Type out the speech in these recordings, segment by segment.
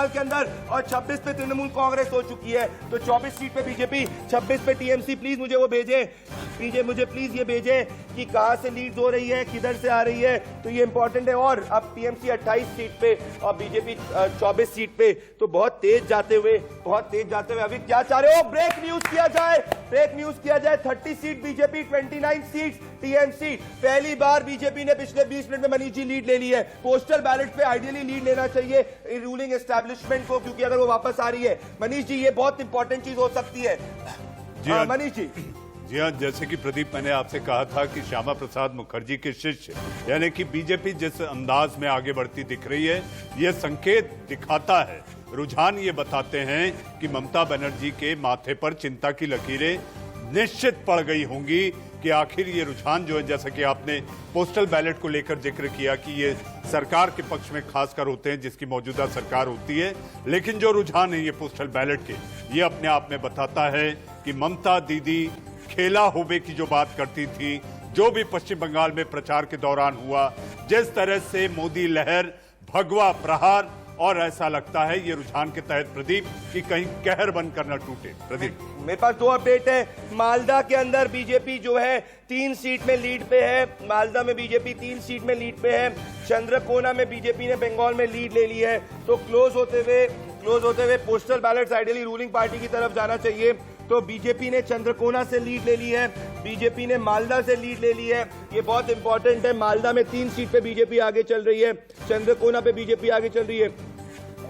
के अंदर और 26 पे तृणमूल कांग्रेस हो चुकी है। तो 24 सीट पे बीजेपी, 26 पे टीएमसी। प्लीज मुझे वो भेजे, मुझे प्लीज ये भेजे कि कहां से लीड हो रही है, किधर से आ रही है, तो ये इंपॉर्टेंट है। और अब टीएमसी 28 सीट पे और बीजेपी 24 सीट पे, तो बहुत तेज जाते हुए अभी क्या चाह रहे हो? ब्रेक न्यूज किया जाए, 30 सीट बीजेपी, 29 सीट टीएमसी। पहली बार बीजेपी ने पिछले 20 मिनट में मनीष जी लीड ले ली है। पोस्टल बैलेट पे आइडियली लीड लेना चाहिए रूलिंग एस्टैब्लिशमेंट को, क्योंकि अगर वो वापस आ रही है मनीष जी, ये बहुत इंपॉर्टेंट चीज हो सकती है। मनीष जी। जी हाँ, जैसे कि प्रदीप, मैंने आपसे कहा था कि श्यामा प्रसाद मुखर्जी के शिष्य यानी कि बीजेपी जिस अंदाज में आगे बढ़ती दिख रही है, यह संकेत दिखाता है, रुझान ये बताते हैं कि ममता बनर्जी के माथे पर चिंता की लकीरें निश्चित पड़ गई होंगी कि आखिर ये रुझान जो है, जैसा कि आपने पोस्टल बैलेट को लेकर जिक्र किया कि ये सरकार के पक्ष में खासकर होते हैं जिसकी मौजूदा सरकार होती है, लेकिन जो रुझान है ये पोस्टल बैलेट के, ये अपने आप में बताता है कि ममता दीदी खेला होबे की जो बात करती थी, जो भी पश्चिम बंगाल में प्रचार के दौरान हुआ, जिस तरह से मोदी लहर, भगवा प्रहार, और ऐसा लगता है ये रुझान के तहत प्रदीप कि कहीं कहर बनकर न टूटे। प्रदीप, मेरे पास 2 अपडेट है। मालदा के अंदर बीजेपी जो है 3 सीट में लीड पे है। मालदा में बीजेपी 3 सीट में लीड पे है। चंद्रकोना में बीजेपी ने बंगाल में लीड ले ली है। तो क्लोज होते हुए postal ballets ideally ruling party की तरफ जाना चाहिए। तो बीजेपी ने चंद्रकोना से लीड ले ली है, बीजेपी ने मालदा से लीड ले ली है। ये बहुत इंपॉर्टेंट है। मालदा में 3 सीट पे बीजेपी आगे चल रही है, चंद्रकोना पे बीजेपी आगे चल रही है।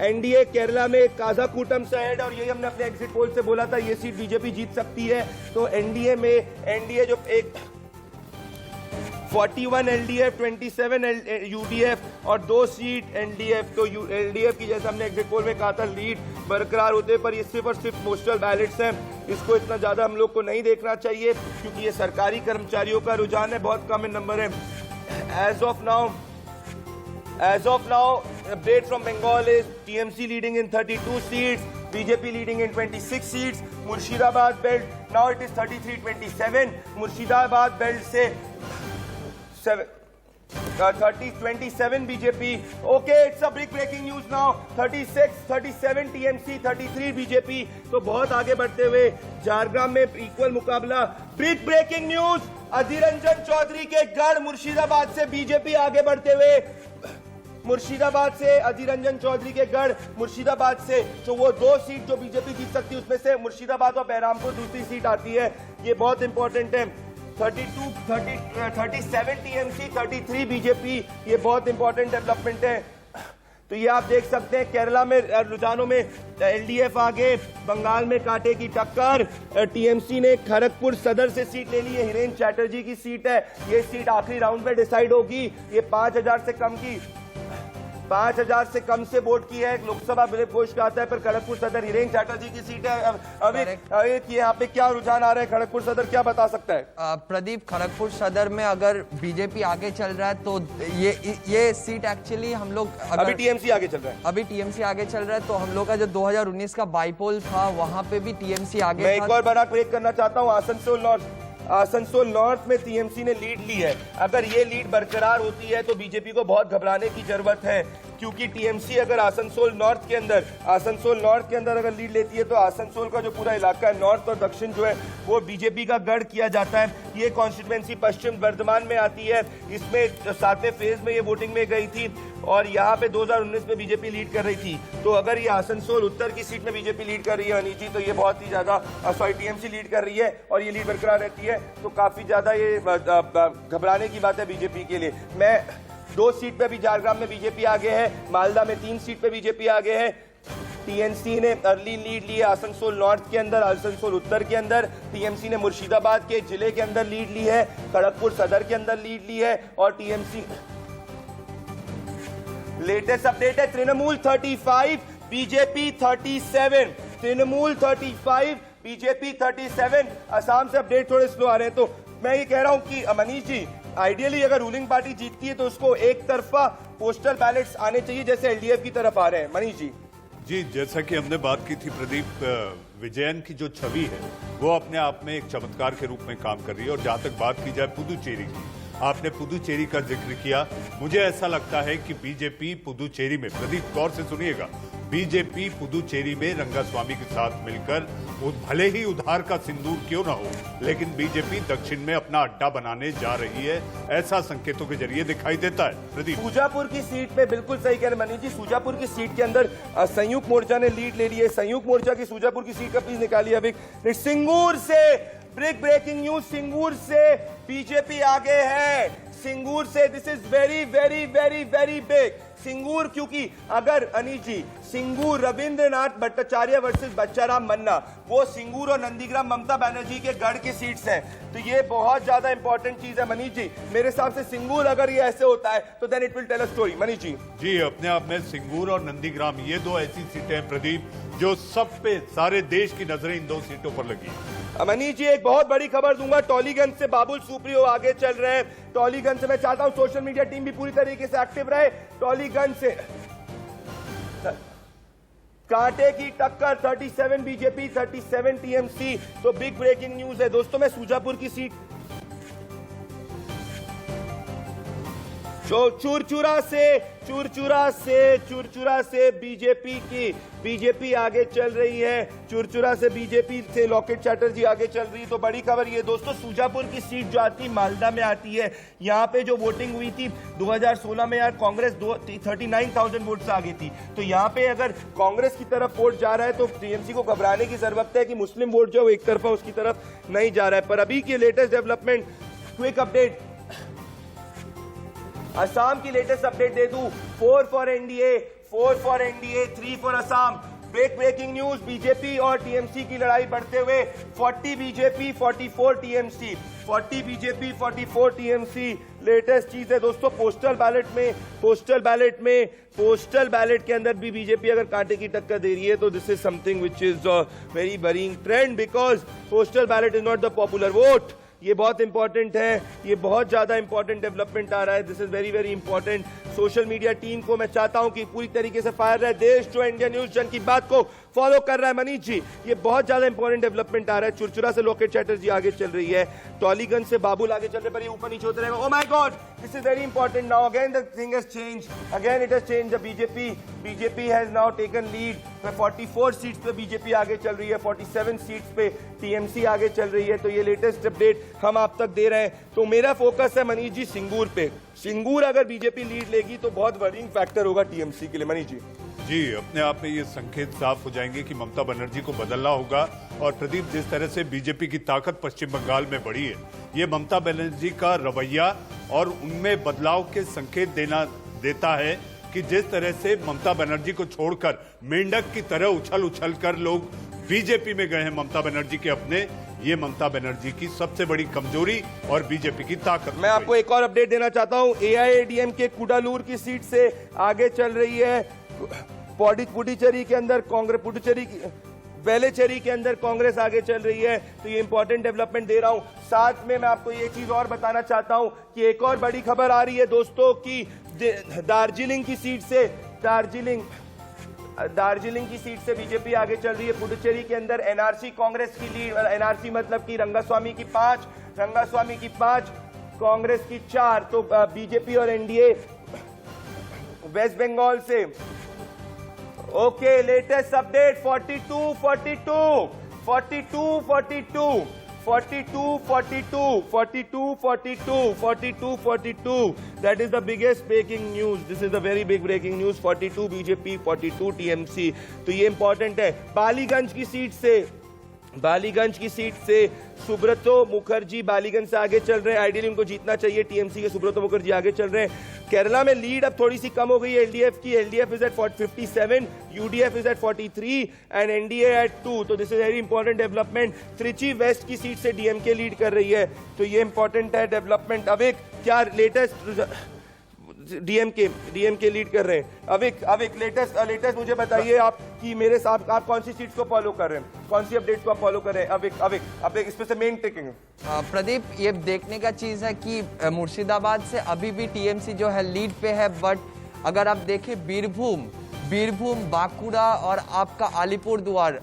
एनडीए केरला में काजाकूटम से हेड, और यही हमने अपने एग्जिट पोल से बोला था, ये सीट बीजेपी जीत सकती है। तो एनडीए जो एक 41 एलडीएफ, 27 यूडीएफ और 2 सीट एनडीएफ। तो एलडीएफ की, जैसे हमने एग्जिट पोल में कहा था, लीड बरकरार होते, पर ये सिर्फ और सिर्फ पोस्टल बैलेट्स हैं। इसको इतना ज्यादा हम लोग को नहीं देखना चाहिए, क्योंकि ये सरकारी कर्मचारियों का रुझान है, बहुत कम नंबर है। As of now, update from Bengal is TMC leading in 32 seats, BJP leading in 26 seats. Murshidabad belt, now it is 33-27. Murshidabad belt से 27 BJP. Okay, it's a big breaking news now. 37 TMC, 33 BJP. तो बहुत आगे बढ़ते हुए झारग्राम में equal मुकाबला। Big breaking news, Adhir Ranjan Chaudhary के गढ़ मुर्शिदाबाद से बीजेपी आगे बढ़ते हुए, मुर्शिदाबाद से अधीर रंजन चौधरी के गढ़ मुर्शिदाबाद से, तो वो 2 सीट जो बीजेपी जीत सकती है उसमें से मुर्शिदाबाद और बहरामपुर दूसरी सीट आती है। ये बहुत इंपॉर्टेंट है। 37 टीएमसी, 33 बीजेपी, ये बहुत इंपॉर्टेंट डेवलपमेंट है। तो ये आप देख सकते हैं केरला में रुझानों में एलडीएफ आगे, बंगाल में कांटे की टक्कर। टीएमसी ने खड़गपुर सदर से सीट ले ली है, हिरेन चैटर्जी की सीट है। ये सीट आखिरी राउंड में डिसाइड होगी। ये 5,000 से कम से वोट की है। लोकसभा विलिप घोष का आता है, पर खड़गपुर सदर हिरेन चैटर्जी की सीट है। अभी यहाँ पे क्या रुझान आ रहा है, खड़गपुर सदर क्या बता सकता है? प्रदीप, खड़गपुर सदर में अगर बीजेपी आगे चल रहा है तो ये सीट एक्चुअली हम लोग, अभी टीएमसी आगे चल रहा है, तो हम लोग का जो 2019 का बाईपोल था वहां पे भी टीएमसी आगे। मैं एक और बड़ा ब्रेक करना चाहता हूँ। आसनसोल नॉर्थ में टीएमसी ने लीड ली है। अगर ये लीड बरकरार होती है तो बीजेपी को बहुत घबराने की जरूरत है, क्योंकि टीएमसी अगर आसनसोल नॉर्थ के अंदर अगर लीड लेती है तो आसनसोल का जो पूरा इलाका है, नॉर्थ और दक्षिण जो है, वो बीजेपी का गढ़ किया जाता है। ये कॉन्स्टिट्यूएंसी पश्चिम बर्धमान में आती है। इसमें 7वें फेज में ये वोटिंग में गई थी और यहाँ पे 2019 में बीजेपी लीड कर रही थी। तो अगर ये आसनसोल उत्तर की सीट में बीजेपी लीड कर रही है अनिल जी, तो ये बहुत ही ज्यादा टीएमसी लीड कर रही है और ये लीड बरकरार रहती है, तो काफी ज्यादा ये घबराने की बात है बीजेपी के लिए। मैं 2 सीट पे भी झारग्राम में बीजेपी आगे है, मालदा में 3 सीट पे बीजेपी आगे है। टीएमसी ने अर्ली लीड ली है आसनसोल नॉर्थ के अंदर, आसनसोल उत्तर के अंदर। टीएमसी ने मुर्शिदाबाद के जिले के अंदर लीड ली है, खड़गपुर सदर के अंदर लीड ली है। और टीएमसी लेटेस्ट अपडेट है, तृणमूल 35, बीजेपी 37। तृणमूल 35, बीजेपी 37। असम से अपडेट थोड़े स्लो आ रहे हैं। तो मैं ये कह रहा हूं कि मनीष जी, आइडियली अगर रूलिंग पार्टी जीतती है तो उसको एक तरफा पोस्टल बैलेट्स आने चाहिए, जैसे एलडीएफ की तरफ आ रहे हैं। मनीष जी, जैसा कि हमने बात की थी प्रदीप, विजयन की जो छवि है वो अपने आप में एक चमत्कार के रूप में काम कर रही है। और जहां तक बात की जाए पुदुचेरी की, आपने पुदुचेरी का जिक्र किया, मुझे ऐसा लगता है कि बीजेपी पुदुचेरी में, प्रदीप गौर से सुनिएगा, बीजेपी पुदुचेरी में रंगास्वामी के साथ मिलकर भले ही उधार का सिंदूर क्यों ना हो, लेकिन बीजेपी दक्षिण में अपना अड्डा बनाने जा रही है, ऐसा संकेतों के जरिए दिखाई देता है। प्रदीप, सूजापुर की सीट पे बिल्कुल सही कह रहे मनीष जी, सूजापुर की सीट के अंदर संयुक्त मोर्चा ने लीड ले ली है। संयुक्त मोर्चा की सूजापुर की सीट का प्लीज निकालिए। अभी सिंगूर से बिग ब्रेकिंग न्यूज, सिंगूर से बीजेपी आगे है। सिंगूर से this is very very very very big. Singur, क्योंकि अगर अनीश जी सिंगूर रविंद्रनाथ भट्टाचार्य वर्सेस बच्चाराम मन्ना, वो सिंगूर और नंदीग्राम ममता बनर्जी के गढ़ की सीट्स हैं, तो ये बहुत ज्यादा इंपॉर्टेंट चीज है मनीष जी। मेरे हिसाब से सिंगूर अगर ये ऐसे होता है तो then it will tell a story. Manish ji जी, अपने आप में सिंगूर और नंदीग्राम ये दो ऐसी सीटें हैं प्रदीप, जो सब पे सारे देश की नजरें इन दो सीटों पर लगी है। मनीष जी एक बहुत बड़ी खबर दूंगा, टॉलीगंज से बाबुल सुप्रियो आगे चल रहे हैं। टॉलीगंज से मैं चाहता हूं सोशल मीडिया टीम भी पूरी तरीके से एक्टिव रहे। टॉलीगंज से कांटे की टक्कर, 37 बीजेपी 37 टीएमसी, तो बिग ब्रेकिंग न्यूज है दोस्तों। मैं सूजापुर की सीट चुरचुरा से बीजेपी आगे चल रही है। चुरचुरा से बीजेपी से लॉकेट चैटर्जी आगे चल रही है। तो बड़ी खबर ये दोस्तों, सूजापुर की सीट जो आती मालदा में आती है, यहाँ पे जो वोटिंग हुई थी 2016 में, यार कांग्रेस 39,000 वोट से आगे थी। तो यहाँ पे अगर कांग्रेस की तरफ वोट जा रहा है तो टीएमसी को घबराने की जरूरत है कि मुस्लिम वोट जो एक तरफा उसकी तरफ नहीं जा रहा है। पर अभी की latest development, quick update, Assam की लेटेस्ट अपडेट दे दूं। 4 for NDA, 3 for Assam. Big breaking news, BJP और टीएमसी की लड़ाई बढ़ते हुए 40 BJP 44 TMC, 40 BJP 44 TMC. Latest चीज है दोस्तों, पोस्टल बैलेट के अंदर भी बीजेपी अगर कांटे की टक्कर दे रही है तो this is something which is very worrying trend, because postal ballot is not the popular vote. ये बहुत इंपॉर्टेंट है, ये बहुत ज्यादा इंपॉर्टेंट डेवलपमेंट आ रहा है। This is very very important. Social media team को मैं चाहता हूं कि पूरी तरीके से फायर रहे। देश जो इंडिया न्यूज जन की बात को फॉलो कर रहा है मनीष जी, ये बहुत ज्यादा इंपॉर्टेंट डेवलपमेंट आ रहा है। चुरचुरा से लॉकेट चैटर्जी आगे चल रही है, टॉलीगंज से बाबुल आगे चल रहे, पर ये ऊपर नीचे होते रहेगा। Oh my God, this is very important now. Again the thing has change, again it has change. The BJP has now taken lead. 44 seats पे बीजेपी आगे चल रही है, 47 सीट्स पे टीएमसी आगे चल रही है। तो ये लेटेस्ट अपडेट हम आप तक दे रहे हैं। तो मेरा फोकस है मनीष जी सिंगूर पे। सिंगूर अगर बीजेपी लीड लेगी तो बहुत वरीइंग फैक्टर होगा टीएमसी के लिए। मनीष जी जी, अपने आप में ये संकेत साफ हो जाएंगे कि ममता बनर्जी को बदलना होगा। और प्रदीप, जिस तरह से बीजेपी की ताकत पश्चिम बंगाल में बढ़ी है, ये ममता बनर्जी का रवैया और उनमें बदलाव के संकेत देता है कि जिस तरह से ममता बनर्जी को छोड़कर मेंढक की तरह उछल कर लोग बीजेपी में गए हैं ममता बनर्जी के अपने, ये ममता बनर्जी की सबसे बड़ी कमजोरी और बीजेपी की ताकत। मैं आपको एक और अपडेट देना चाहता हूं। एआईएडीएम के कुडालूर की सीट से आगे चल रही है। पुडुचेरी के अंदर वेलेचेरी के अंदर कांग्रेस आगे चल रही है। तो ये इंपॉर्टेंट डेवलपमेंट दे रहा हूं। साथ में मैं आपको ये चीज और बताना चाहता हूं कि एक और बड़ी खबर आ रही है दोस्तों की दार्जिलिंग की सीट से बीजेपी आगे चल रही है। पुडुचेरी के अंदर एनआरसी कांग्रेस की लीड, एनआरसी मतलब कि रंगास्वामी की 5, कांग्रेस की 4। तो बीजेपी और एनडीए वेस्ट बंगाल से। Okay, latest update 42-42 That is the biggest breaking news. This is the very big breaking news. 42 BJP 42 TMC. तो ये इंपॉर्टेंट है। बालीगंज की सीट से सुब्रतो मुखर्जी बालीगंज से आगे चल रहे हैं। आइडियली उनको जीतना चाहिए, टीएमसी के सुब्रतो मुखर्जी आगे चल रहे हैं। केरला में लीड अब थोड़ी सी कम हो गई है एलडीएफ की। LDF is at 57, UDF is at 43 and NDA at 2। तो this is very important development. Trichy west की सीट से डीएमके लीड कर रही है। तो ये इंपॉर्टेंट है डेवलपमेंट। अब एक क्या लेटेस्ट डीएमके लीड कर रहे हैं। अविक लेटेस्ट मुझे बताइए आप कि मेरे साथ आप कौन सी सीट्स को फॉलो कर रहे हैं, कौन सी अपडेट्स को आप फॉलो कर रहे हैं। अविक इस पे से मेन टेकिंग। प्रदीप, ये देखने का चीज है कि मुर्शिदाबाद से अभी भी टीएमसी जो है लीड पे है, बट अगर आप देखें बीरभूम, बांकुड़ा और आपका अलीपुरद्वार,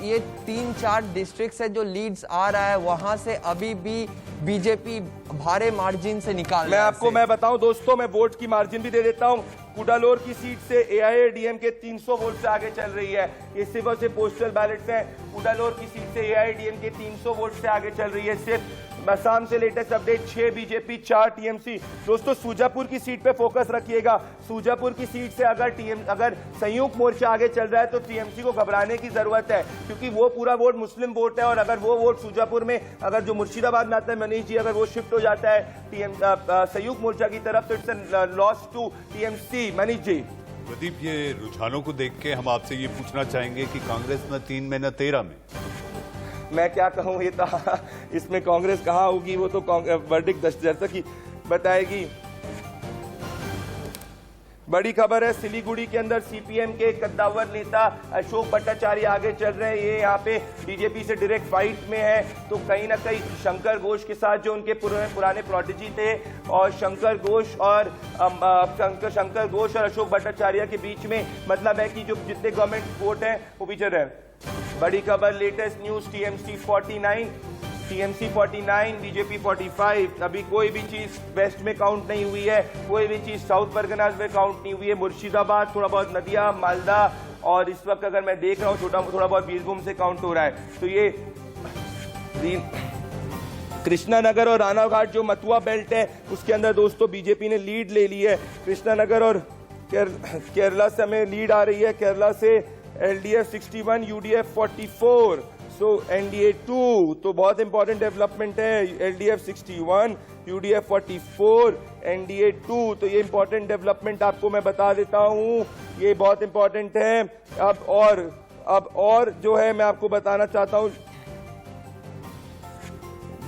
ये 3-4 डिस्ट्रिक्ट है जो लीड्स आ रहा है, वहां से अभी भी बीजेपी भारे मार्जिन से निकाल रहा है। मैं बताऊं दोस्तों, मैं वोट की मार्जिन भी दे देता हूं। कुडालोर की सीट से एआईएडीएमके 300 वोट से आगे चल रही है। ये सिर्फ और सिर्फ पोस्टल बैलेट्स हैं। कुडालोर की सीट से एआईएडीएमके 300 वोट से आगे चल रही है सिर्फ। असम से लेटेस्ट अपडेट 6 बीजेपी 4 टीएमसी। दोस्तों सूजापुर की सीट पे फोकस रखिएगा। सूजापुर की सीट से अगर संयुक्त मोर्चा आगे चल रहा है तो टीएमसी को घबराने की जरूरत है, क्योंकि वो पूरा वोट मुस्लिम वोट है और अगर वो वोट सूजापुर में अगर जो मुर्शिदाबाद में आता है मनीष जी, अगर वो शिफ्ट हो जाता है संयुक्त मोर्चा की तरफ तो it's loss to TMC. Manish ji. Pradeep, ये रुझानों को देख के हम आपसे ये पूछना चाहेंगे कि कांग्रेस न 3 में न 13 में। मैं क्या कहूं, ये तो इसमें कांग्रेस कहां होगी, वो तो वर्डिक्ट दर्शक ही बताएगी। बड़ी खबर है, सिलीगुड़ी के अंदर सीपीएम के कद्दावर नेता अशोक भट्टाचार्य आगे चल रहे हैं। ये यहाँ पे बीजेपी से डायरेक्ट फाइट में है, तो कहीं ना कहीं शंकर घोष के साथ जो उनके पुराने प्रोडिजी थे और शंकर घोष और अशोक भट्टाचार्य के बीच में मतलब है कि जो जितने गवर्नमेंट वोट हैं वो पीछे रहे। बड़ी खबर, लेटेस्ट न्यूज, टीएमसी 49, बीजेपी 45। अभी कोई भी चीज वेस्ट में काउंट नहीं हुई है, कोई भी चीज साउथ परगनाज में काउंट नहीं हुई है। मुर्शिदाबाद, थोड़ा बहुत नदिया, मालदा और इस वक्त अगर मैं देख रहा हूँ थोड़ा बहुत बीरभूम से काउंट हो रहा है। तो ये कृष्णानगर और रानाघाट जो मथुआ बेल्ट है उसके अंदर दोस्तों बीजेपी ने लीड ले ली है। कृष्णानगर और केरला से हमें लीड आ रही है। केरला से एलडीएफ 61, यूडीएफ 44, सो एनडीए 2। तो बहुत इंपॉर्टेंट डेवलपमेंट है। LDF 61, UDF 44, NDA 2। तो ये इंपॉर्टेंट डेवलपमेंट आपको मैं बता देता हूं, ये बहुत इंपॉर्टेंट है। अब और जो है मैं आपको बताना चाहता हूं,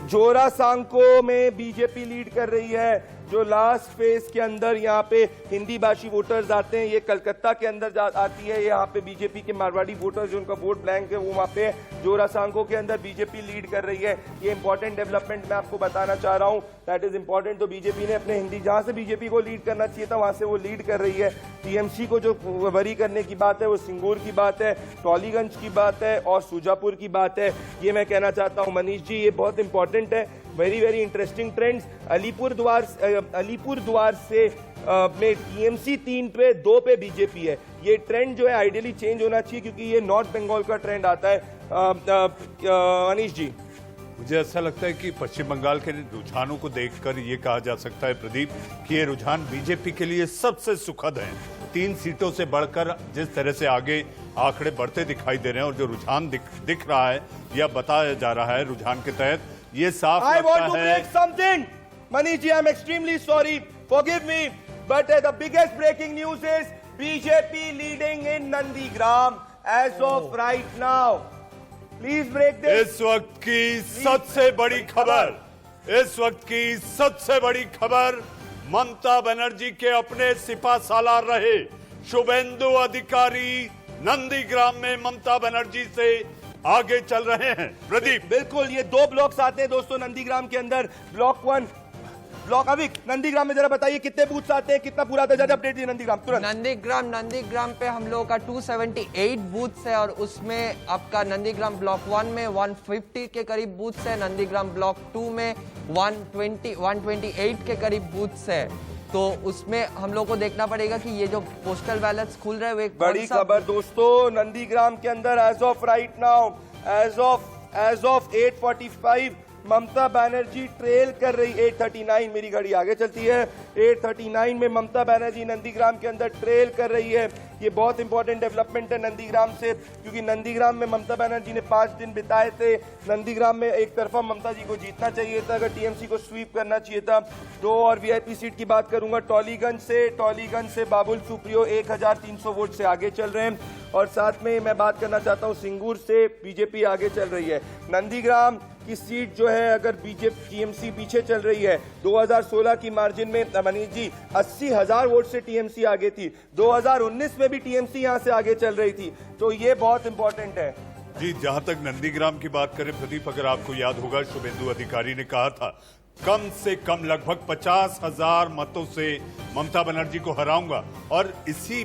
जोरासांको में बीजेपी लीड कर रही है। जो लास्ट फेज के अंदर यहाँ पे हिंदी भाषी वोटर्स आते हैं, ये कलकत्ता के अंदर आती है। यहाँ पे बीजेपी के मारवाड़ी वोटर्स जो उनका वोट ब्लैंक है वो वहाँ पे जोरासांको के अंदर बीजेपी लीड कर रही है। ये इंपॉर्टेंट डेवलपमेंट मैं आपको बताना चाह रहा हूँ, दैट इज इंपॉर्टेंट। तो बीजेपी ने अपने हिंदी, जहां से बीजेपी को लीड करना चाहिए था वहां से वो लीड कर रही है। टीएमसी को जो वरी करने की बात है वो सिंगूर की बात है, टॉलीगंज की बात है और सूजापुर की बात है। ये मैं कहना चाहता हूँ मनीष जी, ये बहुत इंपॉर्टेंट है। Very very interesting trends. Alipurduar से में टीएमसी 3 पे 2 पे बीजेपी है। ये ट्रेंड जो है आइडियली चेंज होना चाहिए क्योंकि ये नॉर्थ बंगाल का ट्रेंड आता है। अनीश जी, मुझे ऐसा लगता है कि पश्चिम बंगाल के रुझानों को देखकर ये कहा जा सकता है प्रदीप कि ये रुझान बीजेपी के लिए सबसे सुखद है। 3 सीटों से बढ़कर जिस तरह से आगे आंकड़े बढ़ते दिखाई दे रहे हैं और जो रुझान दिख रहा है या बताया जा रहा है रुझान के तहत, ये साफ I लगता want to है। break something. Manish ji, I'm extremely sorry. Forgive me. But the biggest breaking news is BJP leading in Nandigram as of right now. Please break this. इस वक्त की सबसे बड़ी खबर, ममता बनर्जी के अपने सिपा सालार रहे शुभेंदु अधिकारी नंदीग्राम में ममता बनर्जी से आगे चल रहे हैं। प्रदीप, बिल्कुल, ये 2 ब्लॉक्स आते हैं दोस्तों नंदीग्राम के अंदर। ब्लॉक 1, ब्लॉक अभी नंदीग्राम में जरा बताइए कितने बूथ्स आते हैं, कितना पूरा आता है, अपडेट दीजिए नंदीग्राम तुरंत। नंदीग्राम पे हम लोगों का 278 बूथ्स है और उसमें आपका नंदीग्राम ब्लॉक 1 में 150 के करीब बूथ्स है, नंदीग्राम ब्लॉक 2 में 128 के करीब बूथ्स है। तो उसमें हम लोग को देखना पड़ेगा कि ये जो पोस्टल बैलेट्स खुल रहे हैं वो बड़ी खबर दोस्तों नंदीग्राम के अंदर as of right now, as of 8:45 Mamata Banerjee trail कर रही। 8:39 मेरी घड़ी आगे चलती है। 8:39 में ममता बनर्जी नंदीग्राम के अंदर ट्रेल कर रही है। ये बहुत इंपॉर्टेंट डेवलपमेंट है नंदीग्राम से, क्योंकि नंदीग्राम में ममता बनर्जी ने 5 दिन बिताए थे। नंदीग्राम में एक तरफा ममता जी को जीतना चाहिए था, अगर टीएमसी को स्वीप करना चाहिए था। 2 और वीआईपी सीट की बात करूंगा। टॉलीगंज से बाबुल सुप्रियो 1300 वोट से आगे चल रहे हैं और साथ में मैं बात करना चाहता हूं सिंगूर से बीजेपी आगे चल रही है। नंदीग्राम की सीट जो है अगर बीजेपी टीएमसी पीछे चल रही है, 2016 की मार्जिन में मनीष जी 80,000 वोट से टीएमसी आगे थी। 2019 में भी टीएमसी यहां से आगे चल रही थी, तो ये बहुत इंपॉर्टेंट है। जी, जहां तक नंदीग्राम की बात करें प्रदीप, अगर आपको याद होगा शुभेंदु अधिकारी ने कहा था कम से कम लगभग 50,000 मतों से ममता बनर्जी को हराऊंगा, और इसी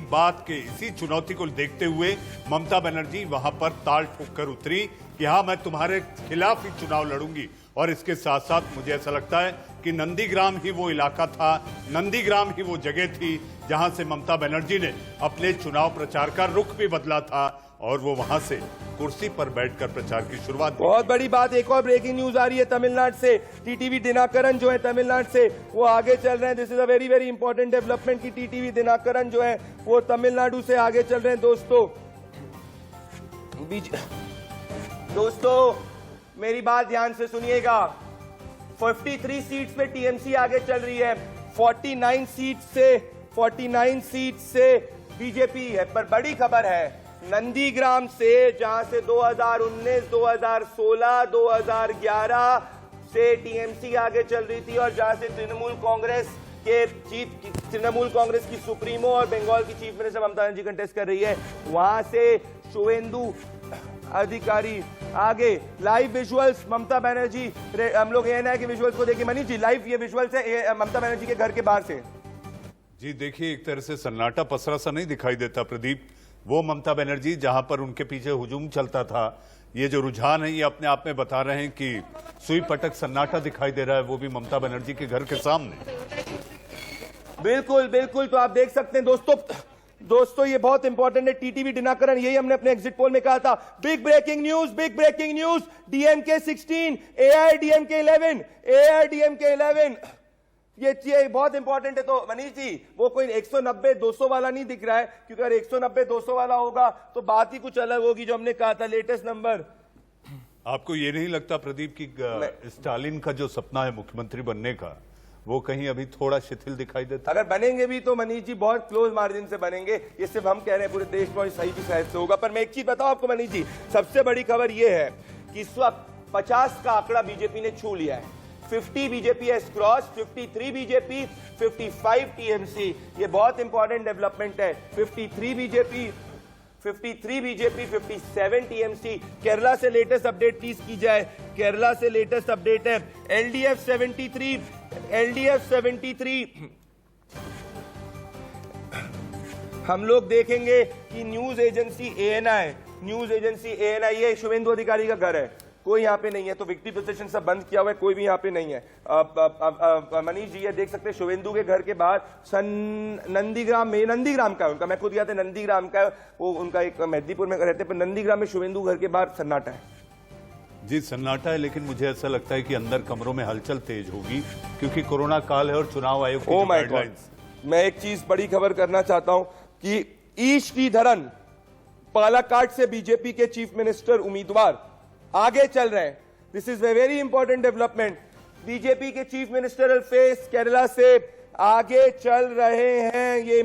चुनौती को देखते हुए ममता बनर्जी वहां पर ताल ठोक कर उतरी कि हाँ मैं तुम्हारे खिलाफ ही चुनाव लड़ूंगी। और इसके साथ साथ मुझे ऐसा लगता है कि नंदीग्राम ही वो इलाका था, नंदीग्राम ही वो जगह थी जहां से ममता बनर्जी ने अपने चुनाव प्रचार का रुख भी बदला था और वो वहां से कुर्सी पर बैठकर प्रचार की शुरुआत की। बहुत बड़ी बात, एक और ब्रेकिंग न्यूज आ रही है तमिलनाडु से। टीटीवी दिनाकरन जो है तमिलनाडु से वो आगे चल रहे हैं। This is a very very important development कि टीटीवी दिनाकरन जो है वो तमिलनाडु से आगे चल रहे हैं। दोस्तों मेरी बात ध्यान से सुनिएगा। 53 सीट्स पे टीएमसी आगे चल रही है, 49 सीट से बीजेपी है। पर बड़ी खबर है नंदीग्राम से, जहां से 2019, 2016, 2011 से टीएमसी आगे चल रही थी और जहां से तृणमूल कांग्रेस की सुप्रीमो और बंगाल की chief minister Mamata Banerjee contest कर रही है, वहां से शुवेंदु अधिकारी आगे। लाइव विजुअल्स ममता बनर्जी, हम लोग एएनआई के विजुअल्स को देखिए। मनीष जी लाइव ये विजुअल्स है ममता बनर्जी के घर के बाहर से। जी देखिए, एक तरह से सन्नाटा पसरा सा नहीं दिखाई देता प्रदीप। वो ममता बनर्जी जहां पर उनके पीछे हुजूम चलता था, ये जो रुझान है ये अपने आप में बता रहे हैं कि सुई पटक सन्नाटा दिखाई दे रहा है, वो भी ममता बनर्जी के घर के सामने। बिल्कुल बिल्कुल, तो आप देख सकते हैं दोस्तों ये बहुत इंपॉर्टेंट है। टीटीवी दिनाकरन, यही हमने अपने एग्जिट पोल में कहा था। Big breaking news, DMK 16, AIADMK 11। ये बहुत इंपॉर्टेंट है। तो मनीष जी वो कोई 190-200 वाला नहीं दिख रहा है, क्योंकि अगर 190-200 वाला होगा तो बात ही कुछ अलग होगी, जो हमने कहा था लेटेस्ट नंबर। आपको ये नहीं लगता प्रदीप की स्टालिन का जो सपना है मुख्यमंत्री बनने का, वो कहीं अभी थोड़ा शिथिल दिखाई देता? अगर बनेंगे भी तो मनीष जी बहुत क्लोज मार्जिन से बनेंगे, ये सिर्फ हम कह रहे हैं, पूरे देश में सही भी शायद से होगा। पर मैं एक चीज बताऊं आपको मनीष जी, सबसे बड़ी खबर यह है कि इस वक्त 50 का आंकड़ा बीजेपी ने छू लिया है। 50 BJP has cross, 53 BJP, 55 TMC. ये बहुत इंपॉर्टेंट डेवलपमेंट है। 53 बीजेपी, 57 टीएमसी। केरला से लेटेस्ट अपडेट प्लीज की जाए। केरला से लेटेस्ट अपडेट है एलडीएफ 73। हम लोग देखेंगे कि न्यूज एजेंसी एएनआई, ये शुवेंदु अधिकारी का घर है, कोई यहाँ पे नहीं है। तो विक्ट्री प्रोसेशन सब बंद किया हुआ है, कोई भी यहाँ पे नहीं है। मनीष जी ये देख सकते हैं शुवेंदु के घर के बाहर नंदीग्राम का उनका, मैं खुद गया था, नंदीग्राम का वो उनका, एक मेहदीपुर में रहते, पर नंदीग्राम में शुवेंदु घर के बाहर सन्नाटा है। जी सन्नाटा है, लेकिन मुझे ऐसा लगता है कि अंदर कमरों में हलचल तेज होगी, क्योंकि कोरोना काल है और चुनाव आयोग की गाइडलाइंस। मैं एक चीज बड़ी खबर करना चाहता हूं कि ई श्रीधरन पालाकाड से बीजेपी के चीफ मिनिस्टर उम्मीदवार आगे चल रहे हैं। This is a very important development. BJP के चीफ मिनिस्टर फेस केरला से आगे चल रहे हैं। ये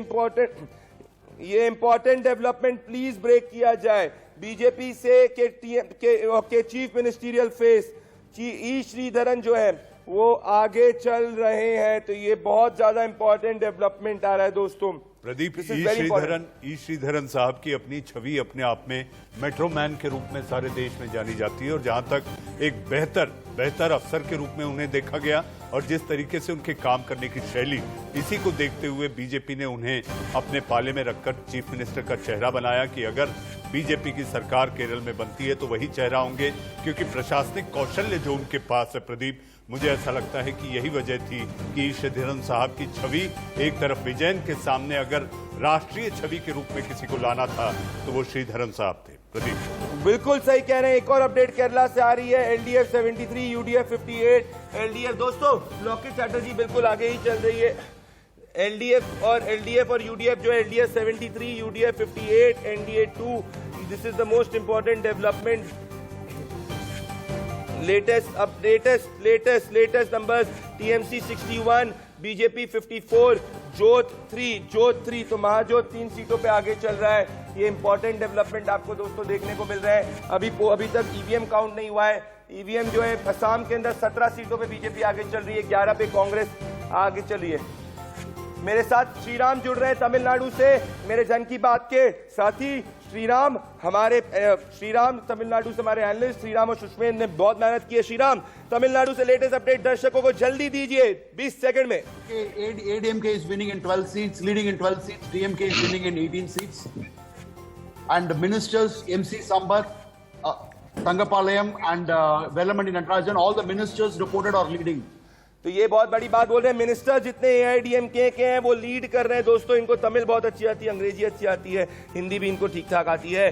इंपॉर्टेंट डेवलपमेंट प्लीज ब्रेक किया जाए। बीजेपी से के चीफ मिनिस्टीरियल फेस ई श्रीधरन जो है वो आगे चल रहे हैं। तो ये बहुत ज्यादा इंपॉर्टेंट डेवलपमेंट आ रहा है दोस्तों। प्रदीप, ई श्रीधरन साहब की अपनी छवि अपने आप में मेट्रोमैन के रूप में सारे देश में जानी जाती है, और जहां तक एक बेहतर अफसर के रूप में उन्हें देखा गया और जिस तरीके से उनके काम करने की शैली, इसी को देखते हुए बीजेपी ने उन्हें अपने पाले में रखकर चीफ मिनिस्टर का चेहरा बनाया कि अगर बीजेपी की सरकार केरल में बनती है तो वही चेहरा होंगे, क्योंकि प्रशासनिक कौशल्य जो उनके पास है प्रदीप, मुझे ऐसा लगता है कि यही वजह थी कि श्रीधरन साहब की छवि एक तरफ विजयन के सामने अगर राष्ट्रीय छवि के रूप में किसी को लाना था तो वो श्रीधरन साहब थे। प्रदीप बिल्कुल सही कह रहे हैं। एक और अपडेट केरला से आ रही है, एलडीएफ 73, यूडीएफ 58। एलडीएफ दोस्तों लॉकेट चैटर्जी बिल्कुल आगे ही चल रही है। एलडीएफ और यूडीएफ जो है, LDF 73, UDF 58, NDA 2। This is the most important development. Latest numbers, TMC 61, BJP 54, जोत 3। तो महाजोत 3 सीटों पे आगे चल रहा है। ये इंपॉर्टेंट डेवलपमेंट आपको दोस्तों देखने को मिल रहा है। अभी तक ईवीएम काउंट नहीं हुआ है। ईवीएम जो है असम के अंदर 17 सीटों पे बीजेपी आगे चल रही है, 11 पे कांग्रेस आगे चल रही है। मेरे साथ श्रीराम जुड़ रहे हैं तमिलनाडु से, मेरे जन की बात के साथी श्रीराम तमिलनाडु से हमारे एनालिस्ट श्रीराम और सुषमेन ने बहुत मेहनत की है। श्रीराम, तमिलनाडु से लेटेस्ट अपडेट दर्शकों को जल्दी दीजिए 20 सेकंड में। ADMK is winning in 12 seats, leading in 12 seats. DMK is winning in 18 seats. And ministers, MC Sambar, Tangapalayam and Vellamandy Natarajan, all the ministers reported are leading. तो ये बहुत बड़ी बात बोल रहे हैं। मिनिस्टर जितने AIADMK के हैं वो लीड कर रहे हैं। दोस्तों, इनको तमिल बहुत अच्छी आती है, अंग्रेजी अच्छी आती है, हिंदी भी इनको ठीक ठाक आती है।